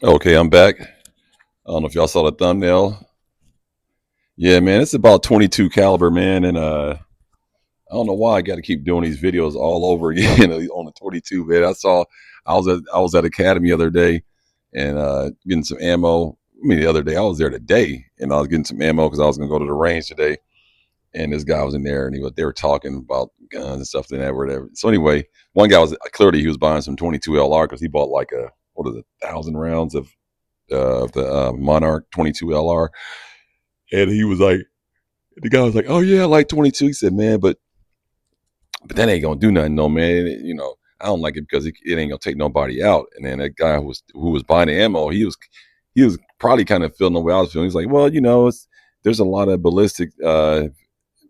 Okay, I'm back. I don't know if y'all saw the thumbnail. Yeah, man, it's about 22 caliber, man, and I don't know why I got to keep doing these videos all over again on the 22, man. I was at Academy the other day and getting some ammo. I mean, the other day I was there today, and I was getting some ammo because I was gonna go to the range today. And this guy was in there, and they were talking about guns and stuff and that whatever. So anyway, one guy was clearly he was buying some 22 LR because he bought like a what is it, 1,000 rounds of the Monarch 22 LR. And he was like, the guy was like, "Oh yeah, I like 22." He said, "Man, but that ain't gonna do nothing, no man. I don't like it because it ain't gonna take nobody out." And then that guy who was buying the ammo, he was probably kind of feeling the way I was feeling. He's like, "Well, there's a lot of ballistic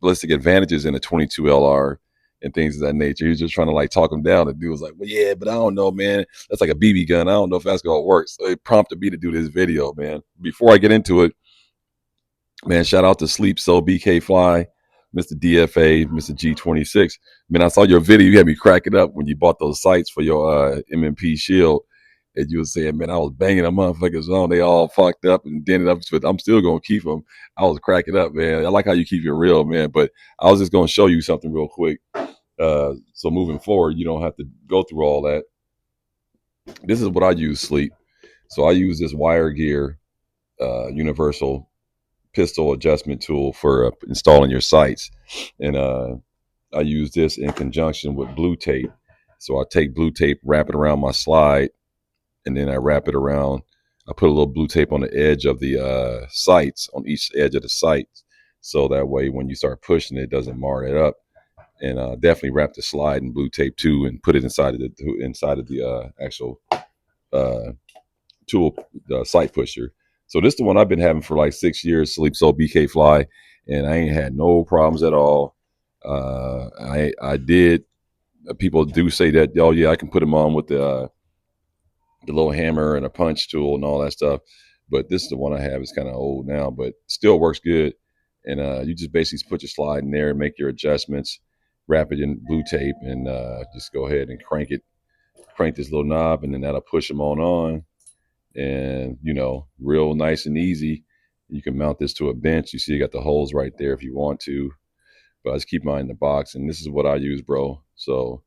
advantages in a 22 LR." And things of that nature. He was just trying to like talk him down. The dude was like, "Well, yeah, but I don't know, man. That's like a BB gun. I don't know if that's gonna work." So it prompted me to do this video, man. Before I get into it, man, shout out to Sleep So BK Fly, Mr. DFA, Mr. G26. Man, I saw your video. You had me cracking up when you bought those sights for your MMP shield. And you were saying, man, I was banging them motherfuckers on. They all fucked up and dented up, but I'm still going to keep them. I was cracking up, man. I like how you keep it real, man. But I was just going to show you something real quick. So moving forward, you don't have to go through all that. This is what I use, Sleep. So I use this wire gear universal pistol adjustment tool for installing your sights. And I use this in conjunction with blue tape. So I take blue tape, wrap it around my slide, and then I wrap it around. I put a little blue tape on the edge of the sights, on each edge of the sights. So that way, when you start pushing it, doesn't mar it up. And definitely wrap the slide in blue tape too, and put it inside of the actual uh, tool sight pusher. So this is the one I've been having for like 6 years. Sleep So BK Fly, and I ain't had no problems at all. I did. People do say that, oh yeah, I can put them on with the little hammer and a punch tool and all that stuff. But this is the one I have. It's kind of old now, but still works good. And you just basically put your slide in there, make your adjustments, wrap it in blue tape, and just go ahead and crank this little knob, and then that'll push them on, and real nice and easy. You can mount this to a bench. You see you got the holes right there if you want to, but I just keep mine in the box, and this is what I use, bro. So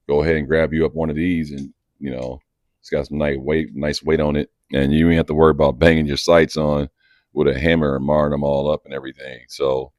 go ahead and grab you up one of these, and it's got some nice weight on it, and you ain't have to worry about banging your sights on with a hammer and marring them all up and everything. So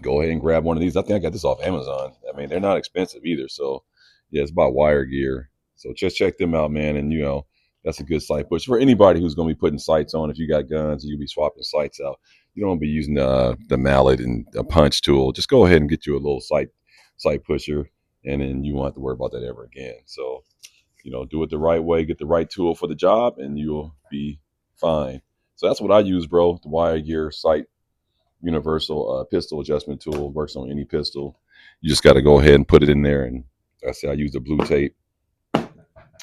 go ahead and grab one of these. I think I got this off Amazon. I mean, they're not expensive either. So yeah, it's about wire gear. So just check them out, man. And that's a good sight push for anybody who's going to be putting sights on. If you got guns, you'll be swapping sights out. You don't want to be using the mallet and a punch tool. Just go ahead and get you a little sight pusher, and then you won't have to worry about that ever again. So do it the right way, get the right tool for the job, and you'll be fine. So that's what I use, bro. The wire gear sight universal pistol adjustment tool, works on any pistol. You just got to go ahead and put it in there, and I use the blue tape, and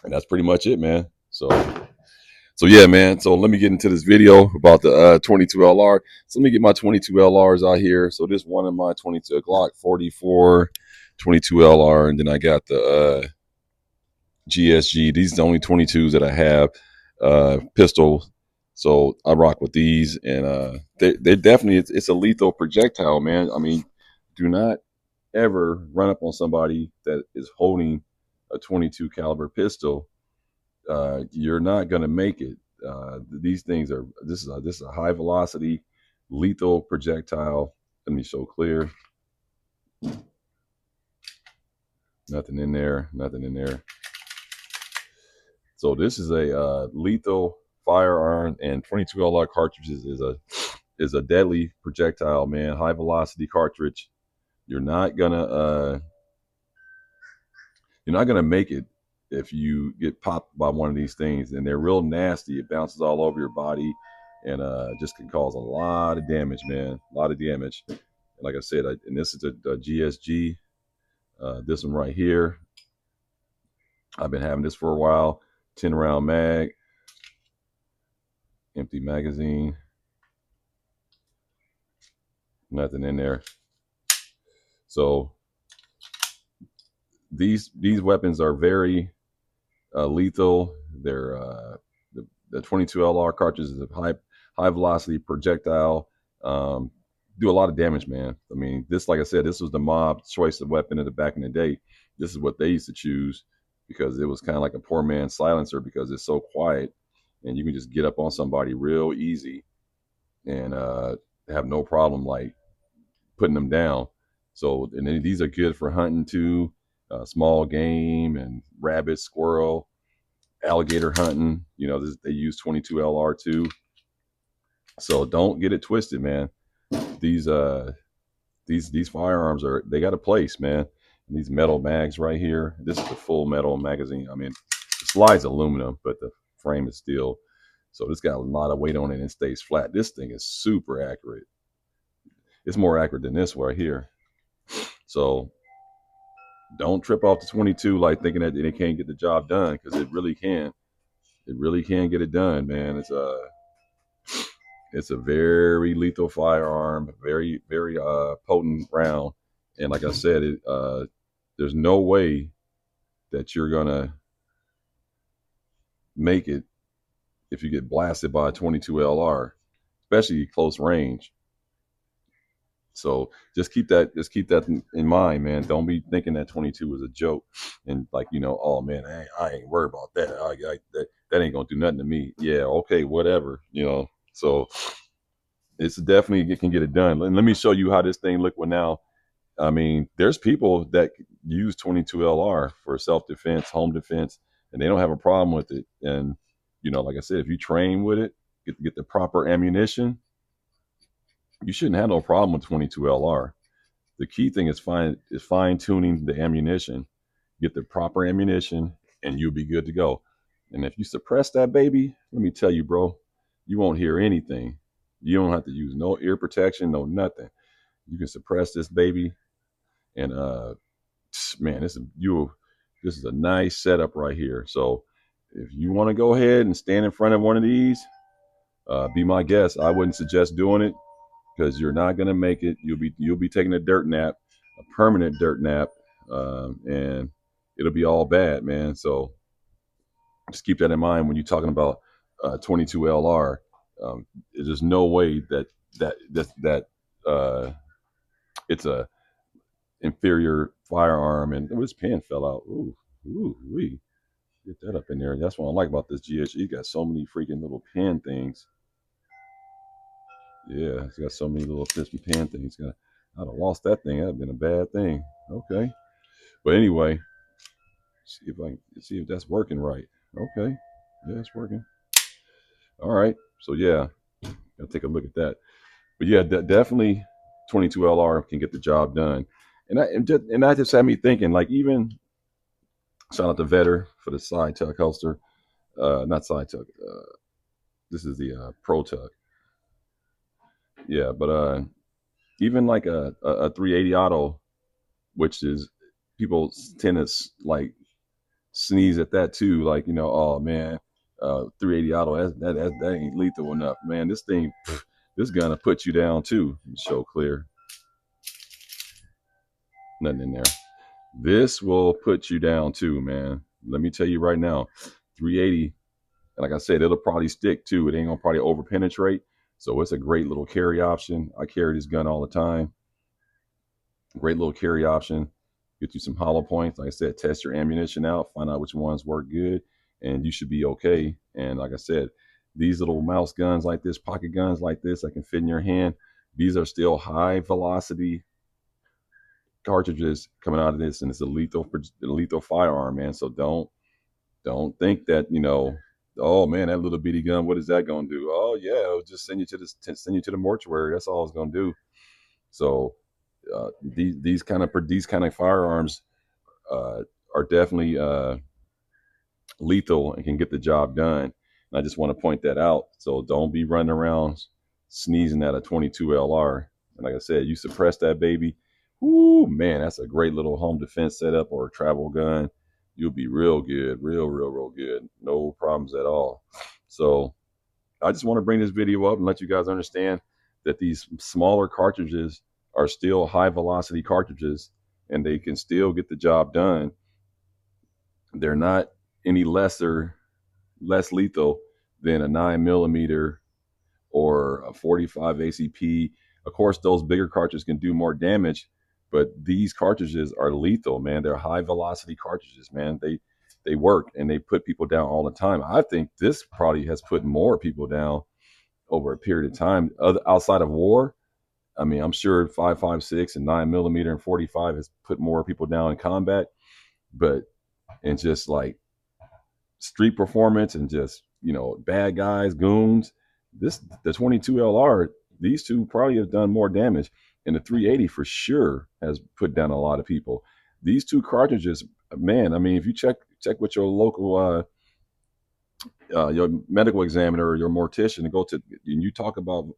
that's pretty much it, man. So yeah, man. So let me get into this video about the 22 LR. So let me get my 22 LRs out here. So this one of my 22 Glock 44 22 LR, and then I got the GSG. These are the only 22s that I have pistol. So I rock with these, and they definitely it's a lethal projectile, man. I mean, do not ever run up on somebody that is holding a 22 caliber pistol. You're not gonna make it. These things are this is a high velocity, lethal projectile. Let me show clear. Nothing in there. Nothing in there. So this is a lethal firearm, and 22 LR cartridges is a deadly projectile, man. High velocity cartridge. You're not gonna uh, you're not gonna make it if you get popped by one of these things, and they're real nasty. It bounces all over your body, and just can cause a lot of damage, man. A lot of damage. And like I said, and this is the GSG. This one right here. I've been having this for a while. 10 round mag, empty magazine. Nothing in there. So these weapons are very lethal, They're the 22 LR cartridge is a high velocity projectile. Um, do a lot of damage, man. I mean, this, like I said, this was the mob choice of weapon in the back in the day. This is what they used to choose because it was kind of like a poor man's silencer because it's so quiet and you can just get up on somebody real easy and have no problem like putting them down. So, and then these are good for hunting too, small game and rabbit, squirrel, alligator hunting. You know, they use 22 LR too. So don't get it twisted, man. These these firearms they got a place, man. And these metal mags right here. This is a full metal magazine. I mean, the slide's aluminum, but the frame is steel. So it's got a lot of weight on it and it stays flat. This thing is super accurate. It's more accurate than this right here. So don't trip off the 22 like thinking that it can't get the job done because it really can. It really can get it done, man. It's a very lethal firearm, very potent round, and like I said, there's no way that you're gonna make it if you get blasted by a 22 LR, especially close range. So just keep that in mind, man. Don't be thinking that 22 is a joke, and like oh man, I ain't worried about that. That ain't gonna do nothing to me. Yeah, okay, whatever. So it's definitely it can get it done. And let me show you how this thing look now. I mean, there's people that use 22 LR for self-defense, home defense, and they don't have a problem with it. And like I said, if you train with it, get the proper ammunition, you shouldn't have no problem with 22 LR. The key thing is fine tuning the ammunition, get the proper ammunition, and you'll be good to go. And if you suppress that baby, let me tell you, bro, you won't hear anything. You don't have to use no ear protection, no nothing. You can suppress this baby, and man, this is a nice setup right here. So if you want to go ahead and stand in front of one of these, be my guest. I wouldn't suggest doing it because you're not gonna make it. You'll be taking a dirt nap, a permanent dirt nap, and it'll be all bad, man. So just keep that in mind when you're talking about 22 LR. There's no way that it's a inferior firearm. And this pen fell out. We get that up in there. That's what I like about this GHE. Got so many freaking little pen things. Yeah, it's got so many little pen things. I'd have lost that thing. That'd have been a bad thing. Okay, but anyway, see if that's working right. Okay, yeah, it's working. All right, so yeah, I'll take a look at that. But yeah, definitely 22 LR can get the job done. And that just had me thinking, like, even shout out to Vetter for the side tuck holster. Not side tuck. This is the pro tuck. Yeah, but even like a 380 auto, which is people tend to like sneeze at that too. Like, oh man, 380 auto, that ain't lethal enough, man. This thing, this gun will put you down too. Show clear, nothing in there. This will put you down too, man. Let me tell you right now, 380. And like I said, it'll probably stick too. It ain't gonna probably over penetrate. So it's a great little carry option. I carry this gun all the time. Great little carry option. Get you some hollow points. Like I said, test your ammunition out, find out which ones work good, and you should be okay. And like I said, these little mouse guns like this, pocket guns like this, that can fit in your hand. These are still high velocity cartridges coming out of this, and it's a lethal firearm, man. So don't think that oh man, that little bitty gun, what is that gonna do? Oh yeah, it'll just send you to the mortuary. That's all it's gonna do. So these kind of firearms are definitely lethal and can get the job done. And I just want to point that out. So don't be running around sneezing at a 22 LR. And like I said, you suppress that baby. Whoo, man, that's a great little home defense setup or a travel gun. You'll be real good, real good. No problems at all. So I just want to bring this video up and let you guys understand that these smaller cartridges are still high velocity cartridges and they can still get the job done. They're not any lesser less lethal than a 9 millimeter or a 45 ACP. Of course, those bigger cartridges can do more damage, but these cartridges are lethal, man. They're high velocity cartridges, man. They work and they put people down all the time. I think this probably has put more people down over a period of time. Outside of war, I mean, I'm sure 5.56 and 9 millimeter and 45 has put more people down in combat, but and just like street performance and just bad guys, goons. The 22 LR, these two probably have done more damage, and the 380 for sure has put down a lot of people. These two cartridges, man. I mean, if you check with your local your medical examiner or your mortician and go to and you talk about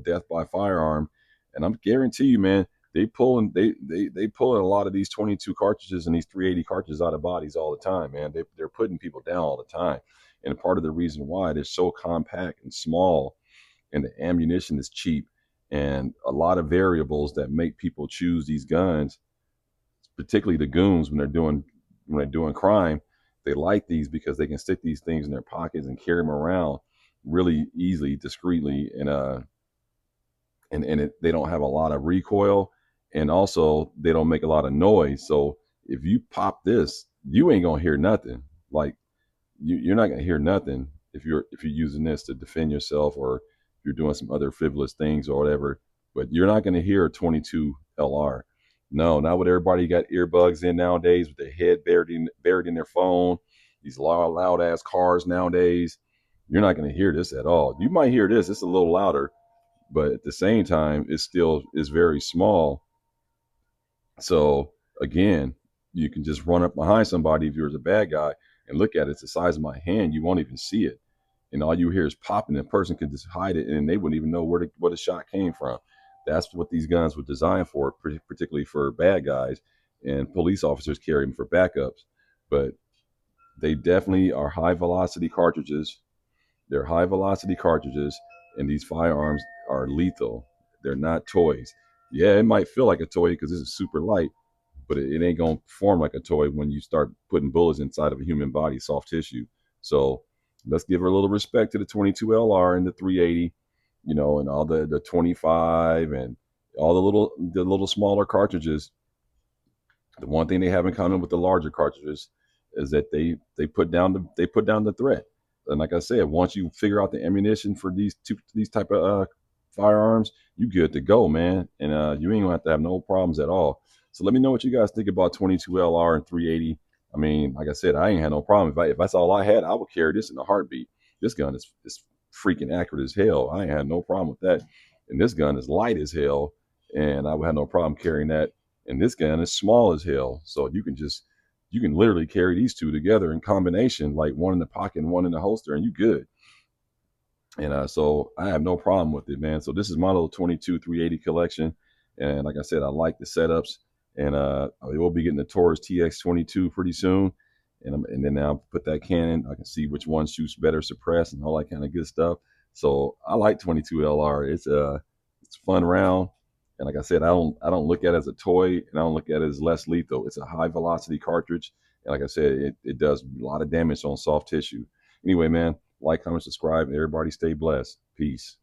death by firearm, and I'm guarantee you, man, they pulling a lot of these 22 cartridges and these 380 cartridges out of bodies all the time, man. They're putting people down all the time, and part of the reason why they're so compact and small, and the ammunition is cheap, and a lot of variables that make people choose these guns, particularly the goons when they're doing crime. They like these because they can stick these things in their pockets and carry them around really easily, discreetly, and they don't have a lot of recoil, and also they don't make a lot of noise. So if you pop this, you ain't gonna hear nothing. Like you're not gonna hear nothing if you're using this to defend yourself, or if you're doing some other frivolous things or whatever. But you're not gonna hear a 22 LR. No, not with everybody got earbuds in nowadays with their head buried in their phone. These loud ass cars nowadays. You're not gonna hear this at all. You might hear this. It's a little louder, but at the same time, it still is very small. So again, you can just run up behind somebody if you're a bad guy and look at it. It's the size of my hand. You won't even see it, and all you hear is popping. And a person can just hide it, and they wouldn't even know where the shot came from. That's what these guns were designed for, particularly for bad guys, and police officers carry them for backups. But they definitely are high velocity cartridges. They're high velocity cartridges, and these firearms are lethal. They're not toys. Yeah, it might feel like a toy because this is super light, but it ain't gonna perform like a toy when you start putting bullets inside of a human body, soft tissue. So let's give a little respect to the 22 LR and the 380, and all the 25 and all the little smaller cartridges. The one thing they have in common with the larger cartridges is that they put down the threat. And like I said, once you figure out the ammunition for these type of firearms, you good to go, man. And you ain't gonna have to have no problems at all. So let me know what you guys think about 22 LR and 380. I mean, like I said, I ain't had no problem. If that's all I had, I would carry this in a heartbeat. This gun is freaking accurate as hell. I ain't had no problem with that. And this gun is light as hell, and I would have no problem carrying that. And this gun is small as hell, so you can literally carry these two together in combination, like one in the pocket and one in the holster, and you good. And so I have no problem with it, man. So this is my little 22 380 collection, and like I said, I like the setups, and I will be getting the Taurus TX22 pretty soon, and then I'll put that cannon. I can see which one shoots better suppressed and all that kind of good stuff. So I like 22 LR. It's a fun round, and like I said, I don't look at it as a toy, and I don't look at it as less lethal. It's a high velocity cartridge, and like I said, it does a lot of damage on soft tissue. Anyway, man, like, comment, subscribe. Everybody stay blessed. Peace.